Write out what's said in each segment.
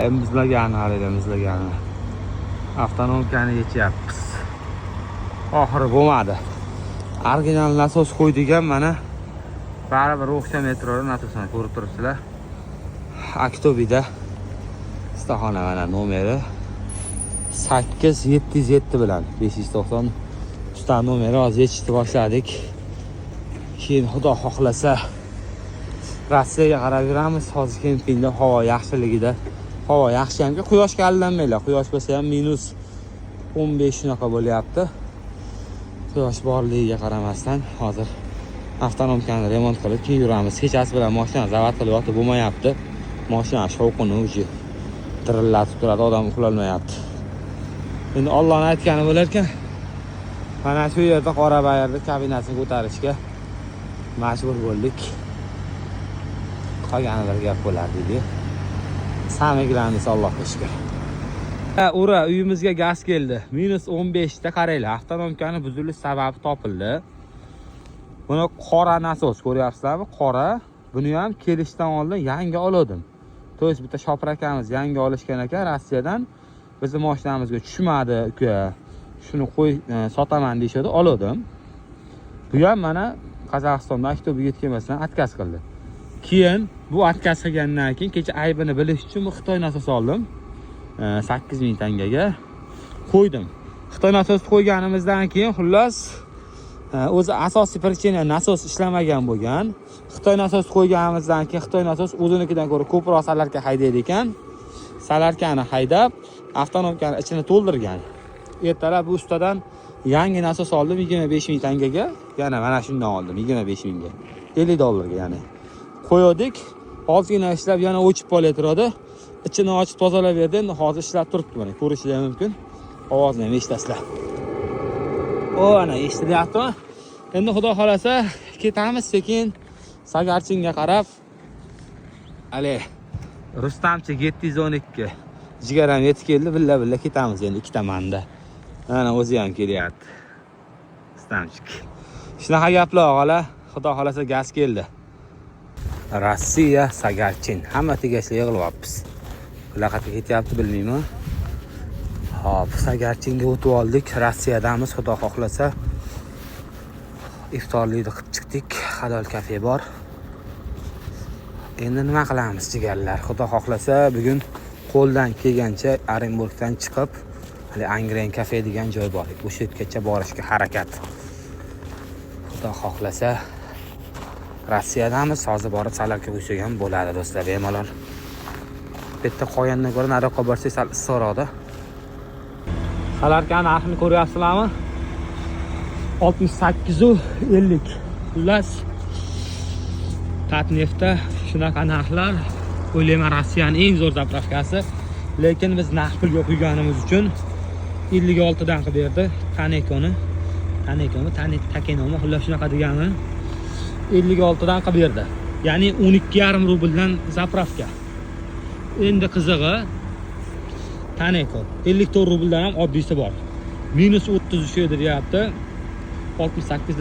Muzlagani hali muzlagani. Avtonomkani yechyapmiz. Oxiri bo'lmadi. Original nasos qo'ydigan mana baribir o'xsha metroda nasosini ko'rib turibsizlar. Aktobida ustaxona mana nomeri 8707 bilan 590 usta nomeri hozir yechishni boshladik. Keyin xudo xohlasa Rossiyaga qarab yuramiz. Hozir kempingda havo yaxshiligida. Havo yaxshi hamki quyoshga aldanmaylar. Quyosh bo'lsa ham -15 shunaqa bo'lyapti. Quyosh borligiga qaramasdan hozir avtonomkani remont qilib keyin yuramiz. Kechasi bilan mashina zavat qilib yotib bo'lmayapti. Mashina shovqini uji dirillatib turadi, odam uxlolmayapti. Endi Allohning aytgani bo'lar ekan. Mana shu yerda qora bayirni kabinasini ko'tarishga majbur bo'ldik. Qolgani bir gap bo'lar dedi. Samiglarimiz Allohga shukr. Ura uyimizga gaz keldi. -15 da qaranglar. Avtonomkani buzilish sababi topildi. Buni qora nasos ko'ryapsizlarmi? Qora. Buni ham kelishdan oldin yangi oldim. To'ys bitta shopir akamiz yangi olishgan ekan Rossiyadan. Bizning mashinamizga tushmadi uka. Shuni qo'y sotaman deyshadi, oldim. Bu ham mana Qozog'istonda Akto'bi yetkamasdan atkaz qildi. Keyin bu atkaz qilgandan keyin kecha aybini bilish uchun bu Xitoy nasos oldim. 8000 tangaga qo'ydim. Xitoy nasos qo'yganimizdan keyin xullas o'zi asosiy причина nasos ishlamagan bo'lgan. Xitoy nasos qo'yganimizdan keyin Xitoy nasos o'zinikidan ko'ra ko'proq salarka haydaydi ekan. Salarkani haydab, avtonomkani ichini to'ldirgan. Ertalab bu ustadan yangi nasos oldim 25000 tangaga. Yana mana shundan oldim 25000 ga. $50 ya'ni. Qo'ydik. Ozgina ishlab yana o'chib qolaveradi. İçini ochib tozalab berdi. Endi hozir ishlab turibdi mana. Ko'rishingiz mumkin. Ovozni ham eshitasizlar. O ana eshitilyaptimi? Endi xudo xolasa ketamiz sekin Sagarchinga qarab. Ale Rustamchi 712 jigaram yetib keldi. Billa ketamiz endi ikki tomonda. Mana o'zi ham kelyapti. Rustamchik. Shunaqa gaplar og'ala. Xudo xolasa gaz keldi. Rossiya Sagarchin. Hamma tegishli yig'lyapmiz. Qanaqaga ketyapti bilmayman. Hop, Sagarchinga o'tib oldik. Rossiyadamiz, xudo xohlasa. Iftorlikni qilib chiqdik. Halol kafe bor. Endi nima qilamiz jigarlar? Xudo xohlasa bugun qo'ldan kelgancha Orenburgdan chiqib, hali Angren kafe degan joy bor. O'sha yergacha borishga harakat. Xudo xohlasa Rossiyadamiz, hozir borib salarga qo'ysak ham bo'ladi do'stlar, bemalol. Bitta qo'yandan ko'ra nariroqqa borsak sal issiqroqda. Salarka narxini ko'ryapsizlarmi? 68.50. Xullas Tatneftda shunaqa narxlar. O'ylayman Rossiyaning eng zo'r zapravkasi. Lekin biz narx pulga qo'yganimiz uchun 56 dan qilib berdi. Tanekoni, xullas shunaqa degani 56 dan qilib berdi. Ya'ni 12,5 rubldan zapravka. Endi qizig'i Taneko 54 rubldan ham oddiysi bor. -30 shu deyapti. 68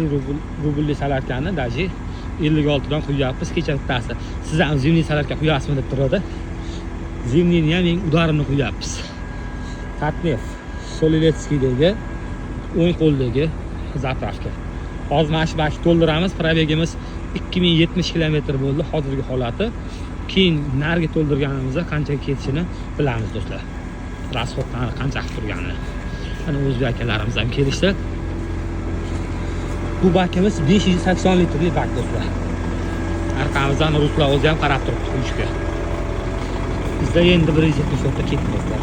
rublli salarkani daji 56 dan qo'yapmiz kecha bittasi. Siz ham zimniy salarka qo'yasizmi deb turadi. Zimniyni ham eng udarini qo'yapmiz. Tatnef Soliletsskiydagi o'ng qo'ldagi zapravka. Hozir mana shu bashi to'ldiramiz. Probegimiz 2070 km bo'ldi hozirgi holati. Keyin narga to'ldirganimizda qancha ketishini bilamiz do'stlar. Rasxoddan qancha qilib turganini. Ana o'zbek akalarimiz ham kelishdi. Bu bakimiz 580 litrli bak do'stlar. Arqamizdan ruslar o'zi ham qarab turibdi quyishga. Bizda endi 174 ta ketdi do'stlar.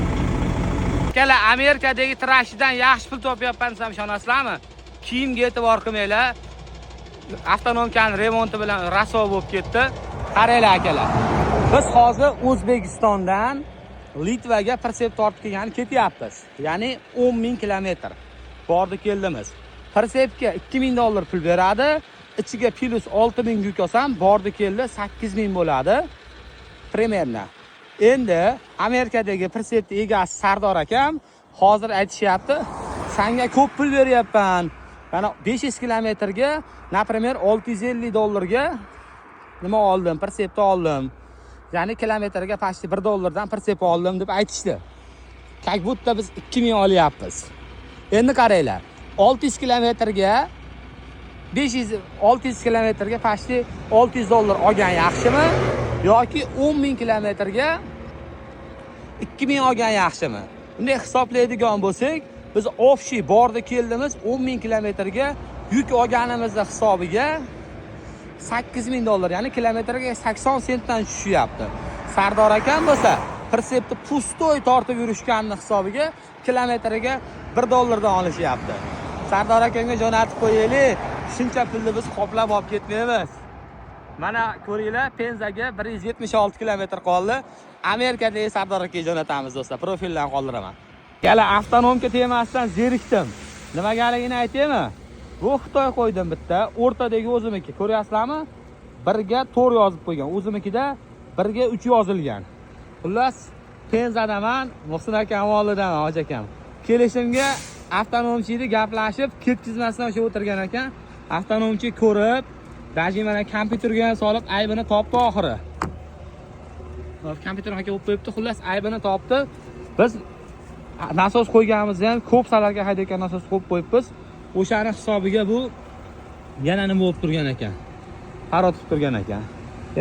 Akalar Amerikadagi trashdan yaxshi pul topyapman desam ishonasizlarmi? Kiyimga e'tibor qilmanglar. Avtonomkani remonti bilan raso bo'lib ketdi. Qaranglar akalar. Biz hozir O'zbekistondan Litvaga persep tortib kelgani ketyapmiz. Ya'ni 10,000 kilometr. Bordi keldimiz. Persepga $2000 pul beradi. Ichiga plus 6000 yuk olsam, bordi keldi 8000 bo'ladi. Primerna. Endi Amerikadagi persepni egasi Sardor akam hozir aytishyapti, "Senga ko'p pul beryapman. Mana 500 kilometrga, например, $650 ga nima oldim, persepni oldim. ya'ni kilometrga почти $1 pritsep oldim deb aytishdi. Как будто biz 2000 olyapmiz. Endi qaranglar. 600 kilometrga 600 kilometrga почти $600 olgan yaxshimi yoki 10.000 kilometrga 2000 olgan yaxshimi? Bunday hisoblaydigan bo'lsak, biz общий bordi keldimiz 10.000 kilometrga yuk olganimizning hisobiga $8000, ya'ni kilometrga 80 sentdan tushyapti. Sardor akam bo'lsa, pritsepni pustoy tortib yurishganning hisobiga kilometrga $1 dan olishyapti. Sardor akamga jo'natib qo'yaylik. Shuncha pulni biz qoplab olib ketmaymiz. Mana ko'ringlar, Penzaga 176 kilometr qoldi. Amerikadagi Sardor akaga jo'natamiz do'stlar. Profildan qoldiraman. Yana avtonomga temasidan zerikdim. Nimagaligini aytaymi? Bu Xitoy qo'ydim bitta, o'rtadagi o'zimniki. Ko'ryapsizlarmi? 1 ga 4 yozib qo'ygan. O'zimnikida 1 ga 3 yozilgan. Xullas, Penzadaman, Muhsin akam oldidaman, hoji akam. Kelishimga avtonomchini gaplashib, ketkizmasdan o'sha o'tirgan ekan. Avtonomchi ko'rib, даже mana kompyuterga solib aybini topdi oxiri. Kompyuter haqida o'qib qo'yibdi, xullas aybini topdi. Biz nasos qo'yganimizni ham ko'p salarga haydayotgan nasos qo'yib qo'yibmiz. O'shani hisobiga bu yana nima bo'lib turgan ekan? Qarotib turgan ekan.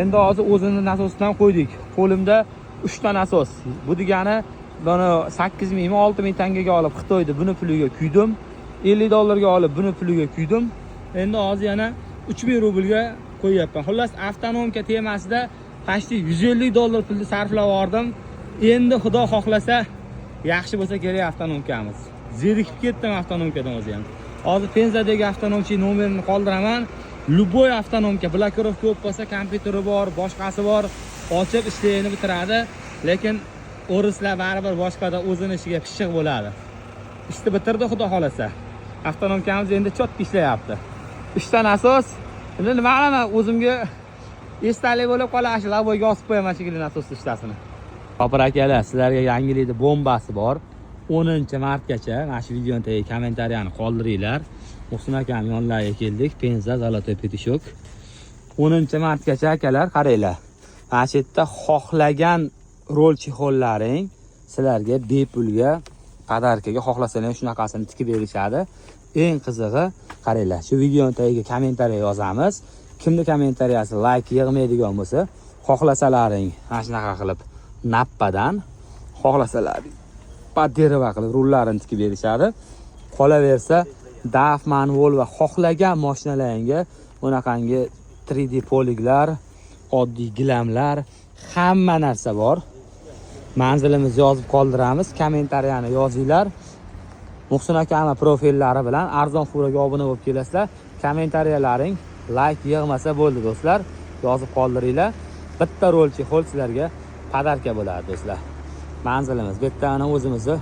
Endi hozir o'zini nasosdan qo'ydik. Qo'limda 3 ta nasos. Bu degani buni 8000 mi 6000 tangaga olib Xitoyda buni puliga kuydim. $50 ga olib buni puliga kuydim. Endi hozir yana 3000 rublga qo'yapman. Xullas avtonomka temasida почти $150 pulni sarflab yordim. Endi xudo xohlasa yaxshi bo'lsa kerak avtonomkamiz. Zerikib ketdim avtonomkadan o'zi ham. Hozir Penzadagi avtonomchi nomerini qoldiraman. Любой avtonomka blokirovka bo'lib qolsa, kompyuteri bor, boshqasi bor, ochib ishlayini bitiradi, lekin o'rislar baribir boshqada o'zini ishiga pishiq bo'ladi. Ishni bitirdi xudo xolasa. Avtonomkamiz endi chotki ishlayapti. 3 ta nasos. Endi nima qilaman, o'zimga esdalik bo'lib qolar, shu laboyga osib qo'yaman shekilli nasos ishtasini. Qopir akalar, sizlarga yangilikda bombasi bor. 10-martgacha mana shu videoni tagiga kommentariyani qoldiringlar. Muhsin akam yonlariga keldik. Penza Zolotoy Petishok. 10-martgacha akalar, qaranglar. Mana shu yerda xohlagan rol chexollaring sizlarga bepulga qadarkaga xohlasangiz shunaqasini tikib berishadi. Eng qizig'i, qaranglar, shu videoni tagiga kommentariya yozamiz. Kimni kommentariyasi like yig'maydigan bo'lsa, xohlasalaring mana shunaqa qilib nappadan, xohlasalaring paderva qilib rullarini tikib berishadi. Qolaversa, DAF manual va xohlagan mashinalaringga bunaqangi 3D poliglar, oddiy gilamlar, hamma narsa bor. Manzilimizni yozib qoldiramiz, kommentariyani yozinglar. Muhsin akam profillari bilan arzon furaga obuna bo'lib kelasizlar. Kommentariyalaring like yig'masa bo'ldi do'stlar. Yozib qoldiringlar. Bitta rol chexol sizlarga padarka bo'ladi do'stlar. Manzilimiz bu yerda ana o'zimizni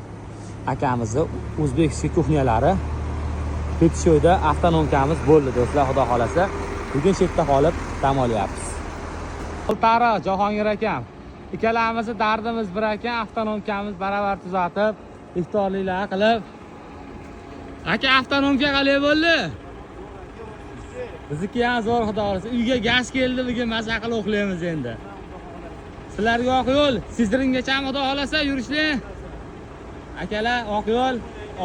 akamizni o'zbekcha kuxnyalari Petishokda avtonomkamiz bo'ldi do'stlar, xudo xolasa. Bugun shu yerda qolib dam olyapmiz. Qultari Jahongir akam, ikkalamizni dardimiz bir ekan, avtonomkamiz baravar tuzatib, iftorliklar qilib. Aka, avtonomka qalay bo'ldi? Bizniki ham zo'r, xudo xolasa. Uyga gaz keldi, bugun maza qilib uxlaymiz endi. Sizlarga oq yo'l, sizlaringacha xudo xolasa yurishlar. Akalar, oq yo'l,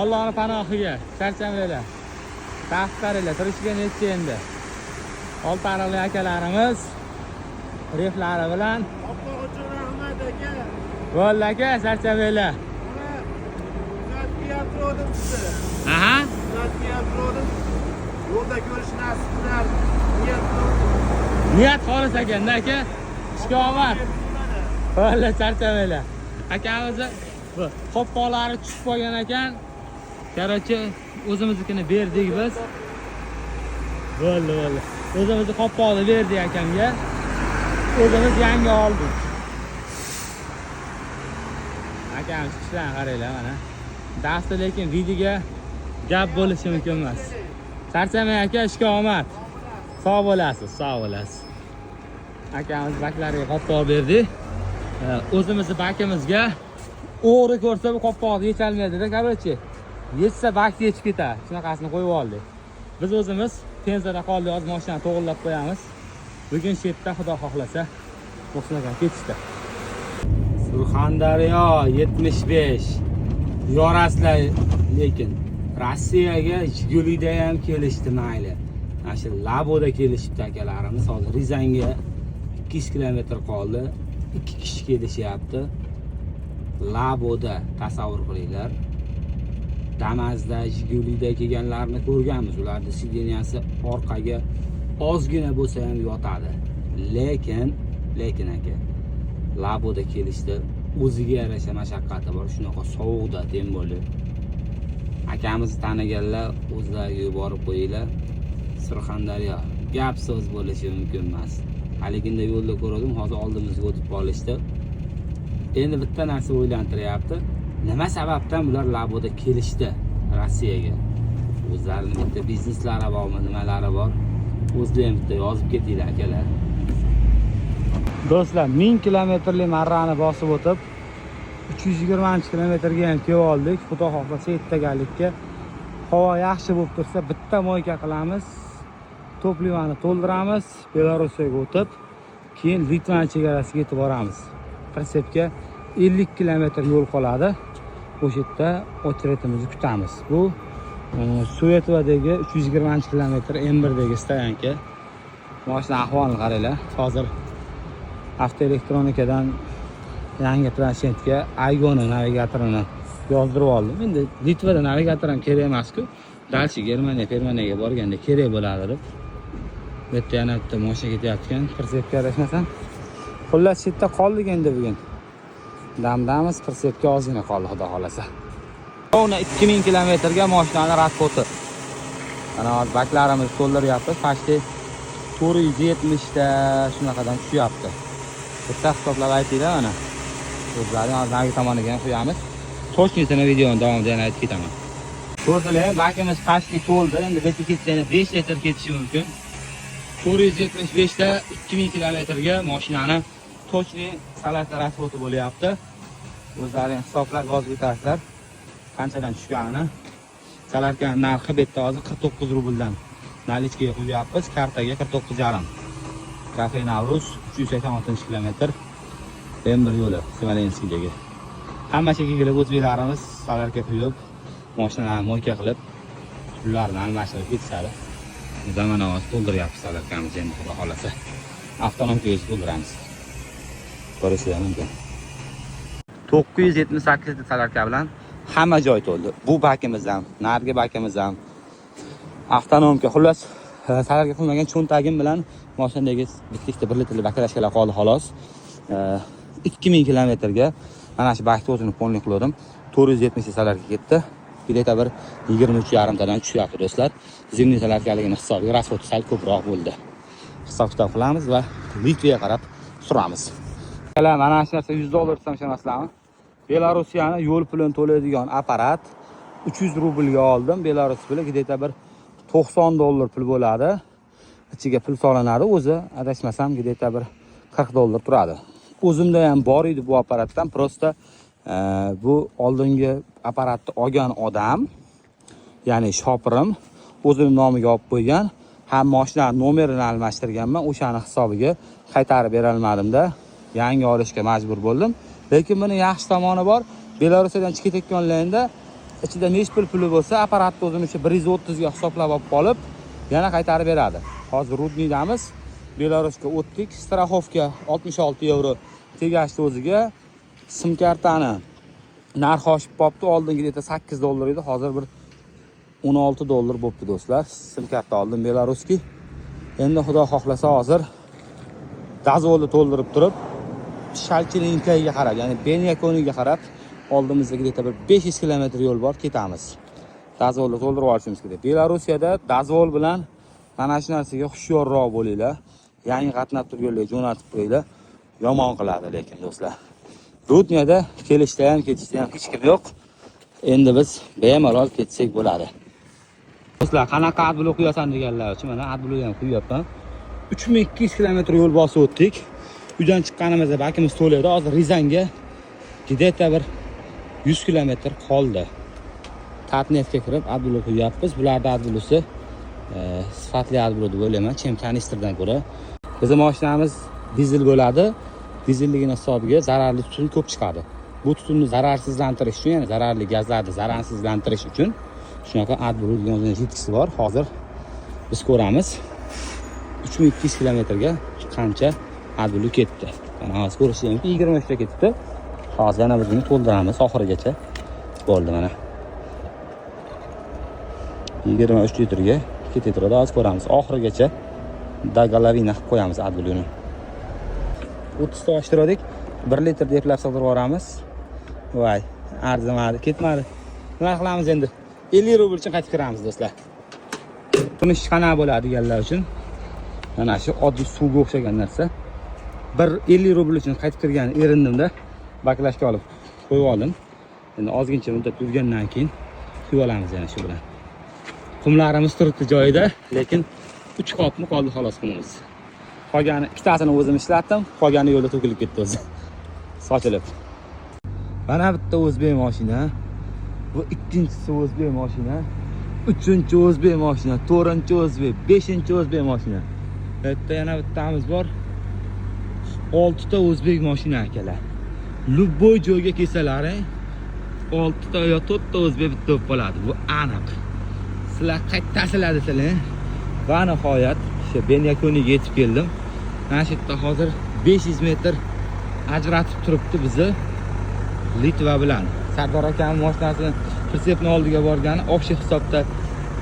Allohning panohiga. Charchamanglar. Tafsiringlar, turishga netdi endi. Oltariqli akalarimiz reflari bilan. Rahmat aka. Bo'ldi aka, charchamanglar. Aha. Yo'lda ko'rish nasib qilar. Niyat xolis ekanda aka. Ishga omad. Bo'ldi, charchamanglar. Akamiz qopqoqlari tushib qolgan ekan. Короче, o'zimiznikini berdik biz. Bo'ldi. O'zimizni qopqoqni berdik akamga. O'zimiz yangi oldik. Akamiz chiqishdan qaranglar mana. Darsda lekin videoga gap bo'lishi mumkin emas. Charchamang aka, ishga omad. Sog' bo'lasiz, sog' bo'lasiz. Akamiz baklariga qopqoq berdik. O'zimizni bakimizga o'g'ri ko'rsa bu qopqoqni yecholmaydi-da, короче. Yetsa bakni yechib ketadi. Shunaqasini qo'yib oldik. Biz o'zimiz Penzada qoldik, hozir mashinani to'g'irlab qo'yamiz. Bugun shu yerda xudo xohlasa Muhsin aka ketishdi. Surxondaryo 75. Yorasizlar, lekin Rossiyaga Jigulida ham kelishdi mayli. Mana shu Laboda kelishibdi akalarimiz. Hozir Rizanga 200 kilometr qoldi. 2 kishi kelishyapti. Laboda tasavvur qilinglar. Damazda, Jigulida kelganlarni ko'rganmiz. Ularning sideniyasi orqaga ozgina bo'lsa ham yotadi. Lekin aka, Laboda kelishdi. O'ziga yarasha mashaqqati bor. Shunaqa sovuqda tem bo'lib. Akamizni taniganlar o'zlariga yuborib qo'yinglar. Surxondaryo gap so'z bo'lishi mumkin emas. Haliginda yo'lda ko'rdim, hozir oldimizga o'tib qolishdi. Endi bitta narsa o'ylantiryapti. Nima sababdan bular Laboda kelishdi Rossiyaga? O'zlarining bitta bizneslari bormi, nimalari bor? O'zlarim bitta yozib ketinglar akalar. Do'stlar, 1000 kilometrlik marrani bosib o'tib 320 kilometrga ham kelib oldik. Xudo xohlasa ertagalikka havo yaxshi bo'lib tursa bitta moyka qilamiz. Toplivani to'ldiramiz, Belorussiyaga o'tib, keyin Litvan chegarasiga yetib boramiz. Pritsepga 50 kilometr yo'l qoladi. O'sha yerda ochretimizni kutamiz. Bu Suvetvadagi 320 kilometr M1dagi stoyanka. Mashina ahvolini qaranglar. Hozir avtoelektronikadan yangi planshetga Aygoni navigatorini yozdirib oldim. Endi Litvada navigator ham kerak emas-ku. Dalchi Germaniyaga borganda kerak bo'ladi deb. Bu yerda yana bitta mashina ketayotgan. Pritsepga aralashmasam. Xullas chetda qoldik endi bugun. Damdamiz, pritsepga ozgina qoldi, xudo xolasa. Uni 2000 kilometrga mashinani rasxoti. Mana hozir baklarimizni to'ldiryapmiz. Pashti 470 ta shunaqadan tushyapti. Bitta hisoblab aytinglar mana. O'zlaring nagi tomoniga ham qo'yamiz. To'shnisini videoning davomida yana aytib ketaman. Do'stlar, bakimiz pashti to'ldi. Endi bu ketsa 5 litr ketishi mumkin. 475 ta 2000 kilometrga mashinani to'shni salata rasxoti bo'lyapti. O'zlaring hisoblab yozib o'tasizlar. Qanchadan tushganini. Salarka narxi bu yerda hozir 49 rubldan nalichkaga qo'yapmiz. Kartaga 49,5. Kafe Navruz 386 kilometr. M1 yo'li Smolenskdagi. Hamma shaklga o'zbeklarimiz salarka quyib, mashinani mo'yka qilib, ularni almashtirib ketishadi. Zamonaviy to'ldiryapmiz salarkamiz endi xudo xolasa. Avtonom ko'z to'ldiramiz. Ko'rishingiz mumkin. 978 ta salarka bilan hamma joy to'ldi. Bu bakimiz ham, nargi bakimiz ham avtonomga. Xullas, salarka qilmagan cho'ntagim bilan mashinadagi bitta 1 litrli baklashkalar qoldi xolos. 2000 kilometrga mana shu bakni o'zini polni qildim. 470 salarga ketdi. Bileta bir 23,5 tadan tushyapti do'stlar. Zimniy salarkaligini hisobiga rasxoti sal ko'proq bo'ldi. Hisob-kitob qilamiz va Litvaga qarab suramiz. Mana shu narsa $100 desam ishonasizlarmi? Belarusiyani yo'l pulini to'laydigan apparat 300 rublga oldim. Belarus puli где-то bir $90 pul bo'ladi. Ichiga pul solinadi. O'zi adashmasam где-то bir $40 turadi. O'zimda ham bor edi bu apparatdan. Prosta bu oldingi apparatni olgan odam, ya'ni shopirim o'zining nomiga olib qo'ygan. Ham mashina nomerini almashtirganman. O'shani hisobiga qaytarib bera olmadim-da. Yangi olishga majbur bo'ldim. Lekin buni yaxshi tomoni bor. Belorusiyadan chiqib ketganlarida ichida nech puli bo'lsa, apparatni o'zini uchun 130 ga hisoblab olib qolib, yana qaytarib beradi. Hozir Rudniydamiz. Belarusga o'tdik. Strafovka 66 euro tegashdi o'ziga. Sim kartani narxi oshib qopti. Oldingi $8 edi, hozir bir $16 bo'pti do'stlar. Sim karta oldim Belarusga. Endi xudo xohlasa hozir dazvolni to'ldirib turib, Shalchininkaga qarab, ya'ni Benyakoniga qarab, oldimizda bir 500 kilometr yo'l bor, ketamiz. Dazvolni to'ldirib olishimiz kerak. Belarusiyada dazvol bilan mana shu narsaga hushyorroq bo'linglar. Yangi qatnab turganlar jo'natib qo'yinglar. Yomon qiladi lekin do'stlar. Rudniyada kelishda ham ketishda ham hech kim yo'q. Endi biz bemalol ketsak bo'ladi. Do'stlar, qanaqa adblok qo'yasan deganlar uchun mana adblok ham qo'yapman. 3200 kilometr yo'l bosib o'tdik. Uydan chiqqanimizda bakimiz to'laydi. Hozir Rizanga где-то bir 100 kilometr qoldi. Tatnetga kirib adblok qo'yapmiz. Bularda adblosi sifatli adblok deb o'ylayman, chem kanistrdan ko'ra. Bizning mashinamiz dizel bo'ladi. dizelligini hisobiga zararli tutun ko'p chiqadi. Bu tutunni zararsizlantirish uchun, ya'ni zararli gazlarni zararsizlantirish uchun shunaqa AdBlue degan yetkisi bor. Hozir biz ko'ramiz. 3200 kilometrga qancha AdBlue ketdi. Mana hozir ko'rishingiz mumkin, 23 ta ketdi. Hozir yana biz buni to'ldiramiz oxirigacha. Bo'ldi mana. 23 litrga ketaveradi. Hozir ko'ramiz. Oxirigacha dogolovina qilib qo'yamiz AdBlue'ni. 30 ta ochtirdik. 1 litr deplab sig'dirib yuboramiz. Voy, arzimadi, ketmadi. Nima qilamiz endi? 50 rubl uchun qaytib kiramiz do'stlar. Buni qanaqa bo'ladi deganlar uchun mana shu oddiy suvga o'xshagan narsa. 50 rubl uchun qaytib kirgan erindimda baklashga olib qo'yib oldim. Endi ozgincha muddat yurgandan keyin quyib olamiz yana shu bilan. Qumlarimiz turibdi joyida, lekin 3 qopmi qoldi xolos qumimiz. Qolgani ikkitasini o'zim ishlatdim, qolgani yo'lda to'kilib ketdi o'zi. Sochilib. Mana bitta o'zbek mashina, bu ikkinchisi o'zbek mashina, uchinchi o'zbek mashina, to'rtinchi o'zbek, beshinchi o'zbek mashina. Bu yerda yana bittamiz bor. 6 ta o'zbek mashina akalar. Любой joyga kelsalaring 6 ta yo 4 ta o'zbek bitta bo'lib qoladi. Bu aniq. Sizlar qaytasizlar desalar, va nihoyat shu ben yakuniga yetib keldim. Mana shu yerda hozir 500 metr ajratib turibdi bizni Litva bilan. Sardor akaning mashinasini pritsepning oldiga borgani общий hisobda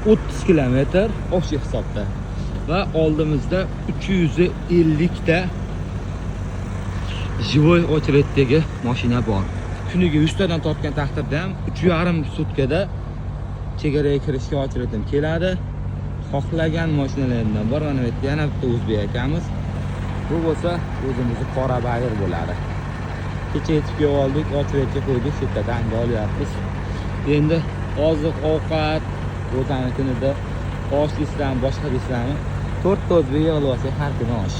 30 kilometr общий hisobda. Va oldimizda 350 ta живой очереддagi mashina bor. Kuniga 100 tadan tortgan taqdirda ham 3,5 sutkada chegaraga kirishga ochredim keladi. Xohlagan mashinalardan bor. Mana bu yerda yana bitta o'zbek akamiz. Bu bo'lsa o'zimizni qora bayir bo'ladi. Kecha yetib keldik, ochretga qo'ydik, shu yerda dam olyapmiz. Endi oziq ovqat ro'zani kunida osh islam, boshqa islamni 4 ta o'zbek yig'ilib olsa har kuni osh.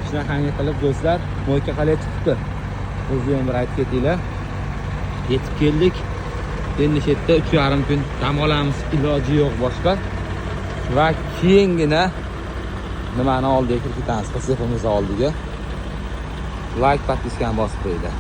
Shunaqangi qilib do'stlar, mo'yka qalay chiqibdi. O'zingiz ham bir aytib ketinglar. Yetib keldik. Endi shu yerda 3,5 kun dam olamiz, iloji yo'q boshqa. Va keyingina nimani oldiga kirib ketamiz, qisqimiz oldiga. Like, podpiskani bosib qo'yinglar.